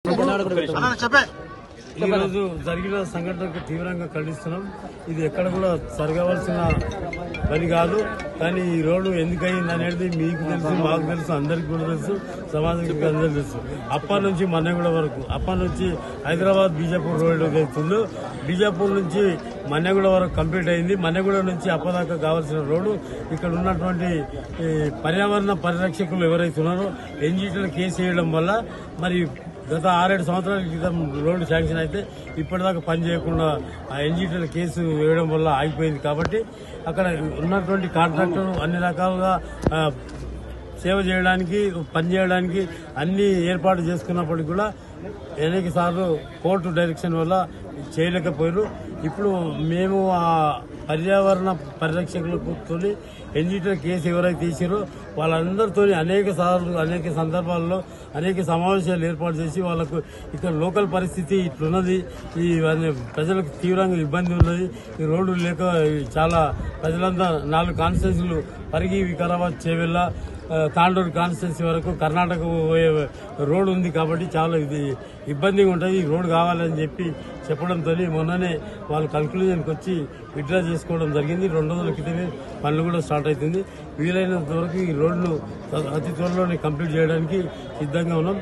ఈ రోజు జరిగిన సంఘటనకు తీవ్రంగా ఖండిస్తున్నాం. ఇది ఎక్కడ కూడా జరగవలసిన పని కాదు. కానీ ఈ రోడ్డు ఎందుకయింది అనేది మీకు తెలుసు, మాకు తెలుసు, అందరికి కూడా తెలుసు, సమాజానికి అందరికీ తెలుసు. అప్పటి నుంచి మన్నెగూడ వరకు, అప్పటి నుంచి హైదరాబాద్ బీజాపూర్ రోడ్డు అవుతుందో, బీజాపూర్ నుంచి మన్నెగూడ వరకు కంప్లీట్ అయింది. మన్నెగూడ నుంచి అప్పదాకా కావాల్సిన రోడ్డు ఇక్కడ ఉన్నటువంటి పర్యావరణ పరిరక్షకులు ఎవరైతే ఉన్నారో ఎన్జీటీలో కేసు వేయడం వల్ల మరి గత 6-7 సంవత్సరాల క్రితం రోడ్డు శాంక్షన్ అయితే ఇప్పటిదాకా పని చేయకుండా ఆ ఎన్జీటీల కేసు వేయడం వల్ల ఆగిపోయింది. కాబట్టి అక్కడ ఉన్నటువంటి కాంట్రాక్టర్ అన్ని రకాలుగా సేవ చేయడానికి, పనిచేయడానికి అన్ని ఏర్పాటు చేసుకున్నప్పటికీ కూడా అనేక సార్లు కోర్టు డైరెక్షన్ వల్ల చేయలేకపోయారు. ఇప్పుడు మేము ఆ పర్యావరణ పరిరక్షకులతో ఎన్జీటీ కేసు ఎవరైతే తీసారో వాళ్ళందరితో అనేక సార్లు, అనేక సందర్భాల్లో అనేక సమావేశాలు ఏర్పాటు చేసి వాళ్ళకు ఇక్కడ లోకల్ పరిస్థితి ఇట్లున్నది, ఈ ప్రజలకు తీవ్రంగా ఇబ్బంది ఉన్నది, ఈ రోడ్డు లేక చాలా ప్రజలంతా 4 కాన్స్టిట్యూన్సీలు పరిగి, వికారాబాద్, చేవెళ్ళ, తాండూరు కాన్స్టిట్యున్సీ వరకు కర్ణాటక పోయే రోడ్డు ఉంది. కాబట్టి చాలా ఇది ఇబ్బందిగా ఉంటుంది. ఈ రోడ్డు కావాలని చెప్పి చెప్పడంతో మొన్ననే వాళ్ళు కన్క్లూజన్కి వచ్చి విత్డ్రా చేసుకోవడం జరిగింది. 2 రోజుల క్రితమే పనులు కూడా స్టార్ట్ అవుతుంది. వీలైనంత వరకు ఈ రోడ్డును అతి త్వరలోనే కంప్లీట్ చేయడానికి సిద్ధంగా ఉన్నాం.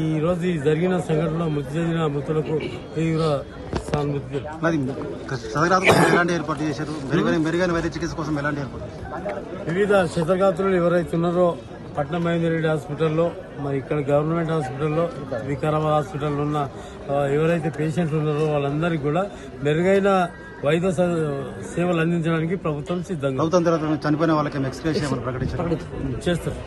ఈ రోజు జరిగిన సంఘటనలో మృతి చెందిన మృతులకు తీవ్ర సానుభూతి. వివిధ క్షతగాత్రులు ఎవరైతే ఉన్నారో పట్నం మహేందర్ హాస్పిటల్లో, మరి ఇక్కడ గవర్నమెంట్ హాస్పిటల్లో, వికారాబాద్ హాస్పిటల్లో ఉన్న ఎవరైతే పేషెంట్లు ఉన్నారో వాళ్ళందరికీ కూడా మెరుగైన వైద్య సేవలు అందించడానికి ప్రభుత్వం సిద్ధంగా చనిపోయిన వాళ్ళకి ఎక్స్‌గ్రేషియా ప్రకటించారు చేస్తారు.